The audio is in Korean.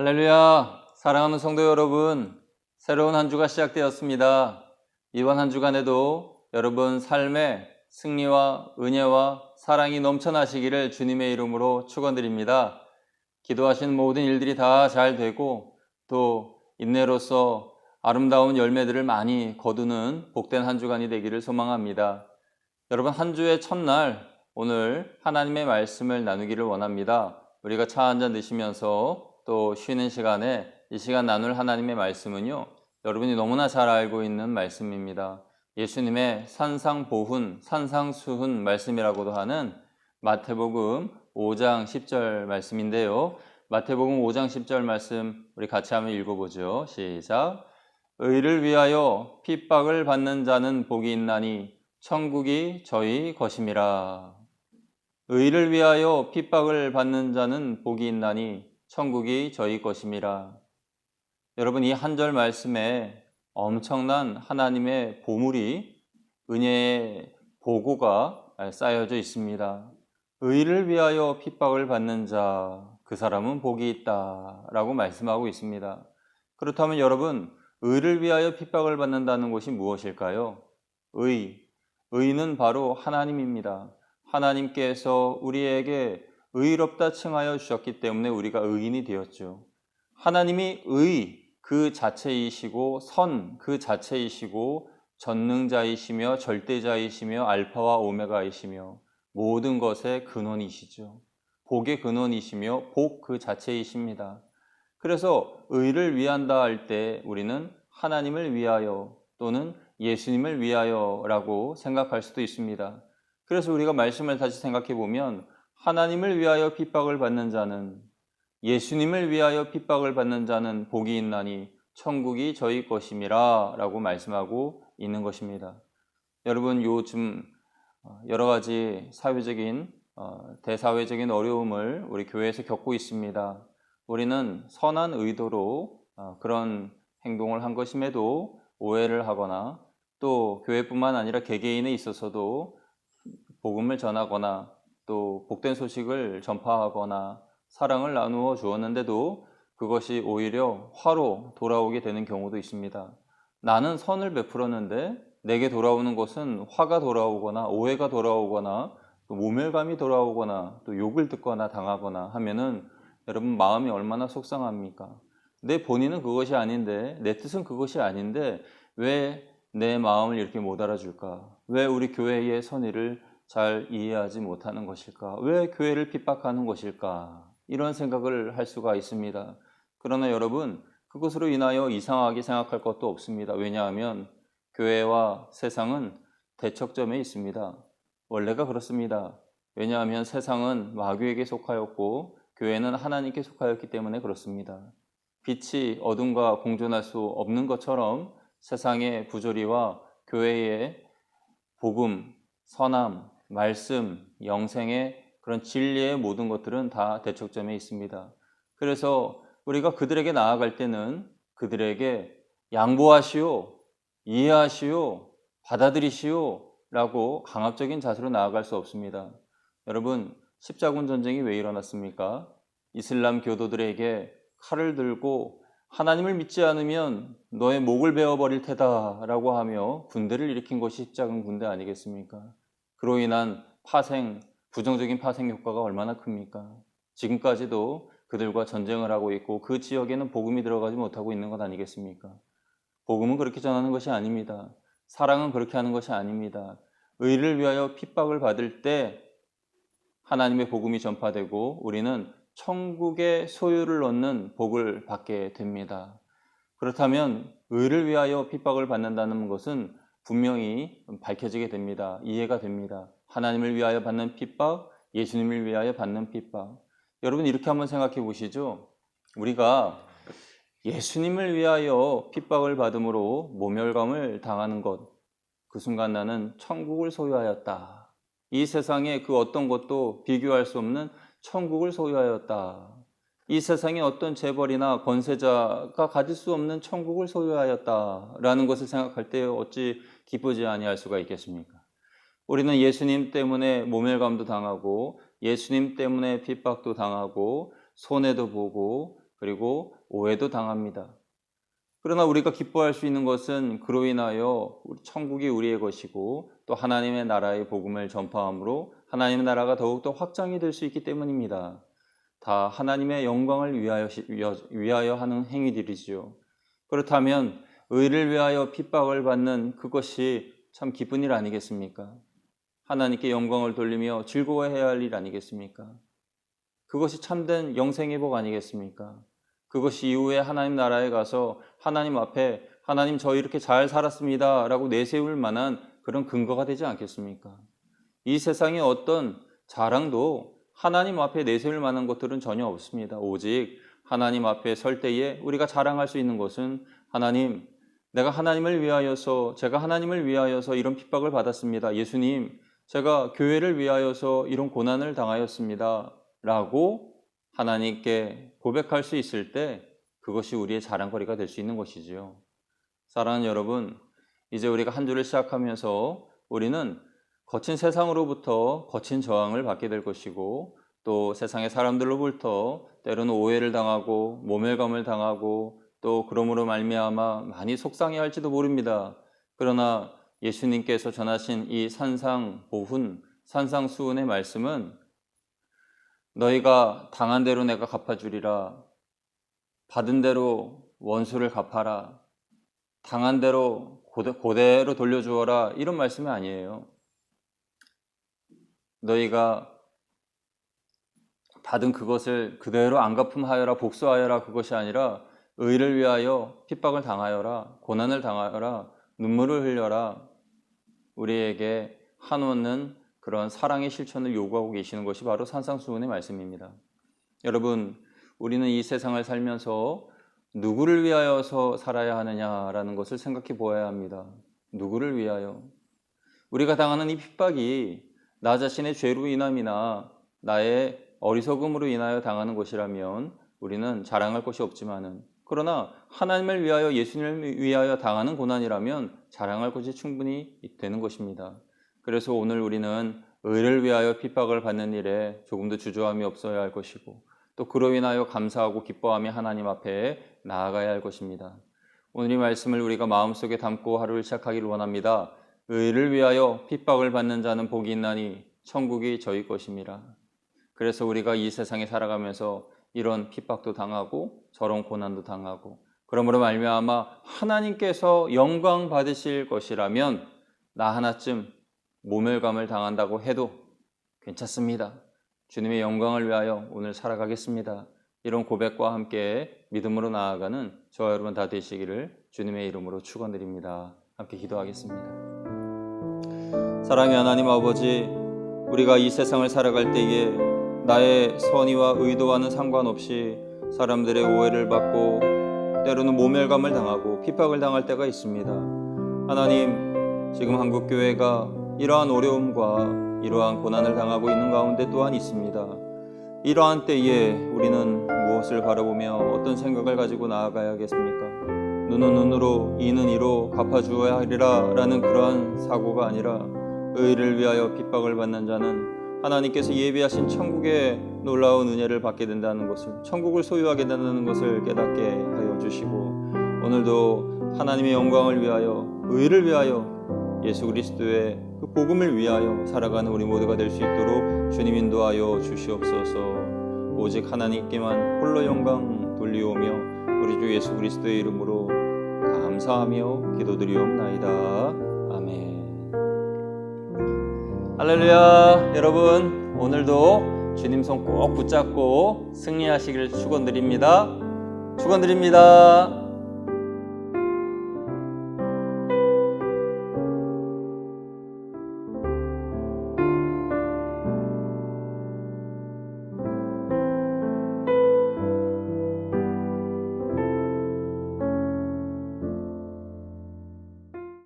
할렐루야! 사랑하는 성도 여러분, 새로운 한 주가 시작되었습니다. 이번 한 주간에도 여러분 삶에 승리와 은혜와 사랑이 넘쳐나시기를 주님의 이름으로 축원드립니다. 기도하신 모든 일들이 다 잘 되고 또 인내로서 아름다운 열매들을 많이 거두는 복된 한 주간이 되기를 소망합니다. 여러분, 한 주의 첫날 오늘 하나님의 말씀을 나누기를 원합니다. 우리가 차 한잔 드시면서 또 쉬는 시간에 이 시간 나눌 하나님의 말씀은요, 여러분이 너무나 잘 알고 있는 말씀입니다. 예수님의 산상보훈, 산상수훈 말씀이라고도 하는 마태복음 5장 10절 말씀인데요. 마태복음 5장 10절 말씀 우리 같이 한번 읽어보죠. 시작. 의를 위하여 핍박을 받는 자는 복이 있나니 천국이 저희 것임이라. 의를 위하여 핍박을 받는 자는 복이 있나니 천국이 저희 것임이라. 여러분, 이 한 절 말씀에 엄청난 하나님의 보물이, 은혜의 보고가 쌓여져 있습니다. 의를 위하여 핍박을 받는 자, 그 사람은 복이 있다 라고 말씀하고 있습니다. 그렇다면 여러분, 의를 위하여 핍박을 받는다는 것이 무엇일까요? 의는 바로 하나님입니다. 하나님께서 우리에게 의롭다 칭하여 주셨기 때문에 우리가 의인이 되었죠. 하나님이 의 그 자체이시고 선 그 자체이시고 전능자이시며 절대자이시며 알파와 오메가이시며 모든 것의 근원이시죠. 복의 근원이시며 복 그 자체이십니다. 그래서 의를 위한다 할 때 우리는 하나님을 위하여 또는 예수님을 위하여라고 생각할 수도 있습니다. 그래서 우리가 말씀을 다시 생각해 보면 하나님을 위하여 핍박을 받는 자는, 예수님을 위하여 핍박을 받는 자는 복이 있나니 천국이 저희 것임이라 라고 말씀하고 있는 것입니다. 여러분, 요즘 여러 가지 사회적인 대사회적인 어려움을 우리 교회에서 겪고 있습니다. 우리는 선한 의도로 그런 행동을 한 것임에도 오해를 하거나 또 교회뿐만 아니라 개개인에 있어서도 복음을 전하거나 또 복된 소식을 전파하거나 사랑을 나누어 주었는데도 그것이 오히려 화로 돌아오게 되는 경우도 있습니다. 나는 선을 베풀었는데 내게 돌아오는 것은 화가 돌아오거나 오해가 돌아오거나 또 모멸감이 돌아오거나 또 욕을 듣거나 당하거나 하면은 여러분, 마음이 얼마나 속상합니까? 내 본인은 그것이 아닌데, 내 뜻은 그것이 아닌데 왜 내 마음을 이렇게 못 알아줄까? 왜 우리 교회의 선의를 잘 이해하지 못하는 것일까? 왜 교회를 핍박하는 것일까? 이런 생각을 할 수가 있습니다. 그러나 여러분, 그것으로 인하여 이상하게 생각할 것도 없습니다. 왜냐하면 교회와 세상은 대척점에 있습니다. 원래가 그렇습니다. 왜냐하면 세상은 마귀에게 속하였고 교회는 하나님께 속하였기 때문에 그렇습니다. 빛이 어둠과 공존할 수 없는 것처럼 세상의 부조리와 교회의 복음, 선함, 말씀, 영생의 그런 진리의 모든 것들은 다 대척점에 있습니다. 그래서 우리가 그들에게 나아갈 때는 그들에게 양보하시오, 이해하시오, 받아들이시오 라고 강압적인 자세로 나아갈 수 없습니다. 여러분, 십자군 전쟁이 왜 일어났습니까? 이슬람 교도들에게 칼을 들고 하나님을 믿지 않으면 너의 목을 베어버릴 테다 라고 하며 군대를 일으킨 것이 십자군 군대 아니겠습니까? 그로 인한 파생, 부정적인 파생 효과가 얼마나 큽니까? 지금까지도 그들과 전쟁을 하고 있고 그 지역에는 복음이 들어가지 못하고 있는 것 아니겠습니까? 복음은 그렇게 전하는 것이 아닙니다. 사랑은 그렇게 하는 것이 아닙니다. 의를 위하여 핍박을 받을 때 하나님의 복음이 전파되고 우리는 천국의 소유를 얻는 복을 받게 됩니다. 그렇다면 의를 위하여 핍박을 받는다는 것은 분명히 밝혀지게 됩니다. 이해가 됩니다. 하나님을 위하여 받는 핍박, 예수님을 위하여 받는 핍박. 여러분, 이렇게 한번 생각해 보시죠. 우리가 예수님을 위하여 핍박을 받음으로 모멸감을 당하는 것, 그 순간 나는 천국을 소유하였다. 이 세상의 그 어떤 것도 비교할 수 없는 천국을 소유하였다. 이 세상의 어떤 재벌이나 권세자가 가질 수 없는 천국을 소유하였다라는 것을 생각할 때 어찌 기쁘지 아니할 수가 있겠습니까? 우리는 예수님 때문에 모멸감도 당하고 예수님 때문에 핍박도 당하고 손해도 보고 그리고 오해도 당합니다. 그러나 우리가 기뻐할 수 있는 것은 그로 인하여 천국이 우리의 것이고 또 하나님의 나라의 복음을 전파함으로 하나님의 나라가 더욱더 확장이 될 수 있기 때문입니다. 다 하나님의 영광을 위하여 하는 행위들이지요. 그렇다면 의를 위하여 핍박을 받는 그것이 참 기쁜 일 아니겠습니까? 하나님께 영광을 돌리며 즐거워해야 할 일 아니겠습니까? 그것이 참된 영생의 복 아니겠습니까? 그것이 이후에 하나님 나라에 가서 하나님 앞에 하나님 저 이렇게 잘 살았습니다 라고 내세울 만한 그런 근거가 되지 않겠습니까? 이 세상의 어떤 자랑도 하나님 앞에 내세울 만한 것들은 전혀 없습니다. 오직 하나님 앞에 설 때에 우리가 자랑할 수 있는 것은 하나님, 제가 하나님을 위하여서 이런 핍박을 받았습니다. 예수님, 제가 교회를 위하여서 이런 고난을 당하였습니다 라고 하나님께 고백할 수 있을 때 그것이 우리의 자랑거리가 될 수 있는 것이지요. 사랑하는 여러분, 이제 우리가 한 주를 시작하면서 우리는 거친 세상으로부터 거친 저항을 받게 될 것이고 또 세상의 사람들로부터 때로는 오해를 당하고 모멸감을 당하고 또 그러므로 말미암아 많이 속상해할지도 모릅니다. 그러나 예수님께서 전하신 이 산상보훈, 산상수훈의 말씀은 너희가 당한 대로 내가 갚아주리라. 받은 대로 원수를 갚아라. 당한 대로 그대로 돌려주어라. 이런 말씀이 아니에요. 너희가 받은 그것을 그대로 안 갚음하여라, 복수하여라, 그것이 아니라 의를 위하여 핍박을 당하여라, 고난을 당하여라, 눈물을 흘려라. 우리에게 한없는 그런 사랑의 실천을 요구하고 계시는 것이 바로 산상수훈의 말씀입니다. 여러분, 우리는 이 세상을 살면서 누구를 위하여서 살아야 하느냐라는 것을 생각해 보아야 합니다. 누구를 위하여? 우리가 당하는 이 핍박이 나 자신의 죄로 인함이나 나의 어리석음으로 인하여 당하는 것이라면 우리는 자랑할 것이 없지만은, 그러나 하나님을 위하여, 예수님을 위하여 당하는 고난이라면 자랑할 것이 충분히 되는 것입니다. 그래서 오늘 우리는 의를 위하여 핍박을 받는 일에 조금도 주저함이 없어야 할 것이고 또 그로 인하여 감사하고 기뻐하며 하나님 앞에 나아가야 할 것입니다. 오늘 이 말씀을 우리가 마음속에 담고 하루를 시작하기를 원합니다. 의를 위하여 핍박을 받는 자는 복이 있나니 천국이 저희 것입니다. 그래서 우리가 이 세상에 살아가면서 이런 핍박도 당하고 저런 고난도 당하고 그러므로 말미암아 하나님께서 영광 받으실 것이라면 나 하나쯤 모멸감을 당한다고 해도 괜찮습니다. 주님의 영광을 위하여 오늘 살아가겠습니다. 이런 고백과 함께 믿음으로 나아가는 저와 여러분 다 되시기를 주님의 이름으로 축원드립니다. 함께 기도하겠습니다. 사랑의 하나님 아버지, 우리가 이 세상을 살아갈 때에 나의 선의와 의도와는 상관없이 사람들의 오해를 받고 때로는 모멸감을 당하고 핍박을 당할 때가 있습니다. 하나님, 지금 한국교회가 이러한 어려움과 이러한 고난을 당하고 있는 가운데 또한 있습니다. 이러한 때에 우리는 무엇을 바라보며 어떤 생각을 가지고 나아가야겠습니까? 눈은 눈으로 이는 이로 갚아주어야 하리라 라는 그러한 사고가 아니라 의를 위하여 핍박을 받는 자는 하나님께서 예비하신 천국의 놀라운 은혜를 받게 된다는 것을, 천국을 소유하게 된다는 것을 깨닫게 하여 주시고 오늘도 하나님의 영광을 위하여, 의를 위하여, 예수 그리스도의 그 복음을 위하여 살아가는 우리 모두가 될 수 있도록 주님 인도하여 주시옵소서. 오직 하나님께만 홀로 영광 돌리오며 우리 주 예수 그리스도의 이름으로 감사하며 기도드리옵나이다. 아멘. 할렐루야. 여러분, 오늘도 주님 손 꼭 붙잡고 승리하시기를 축원드립니다. 축원드립니다.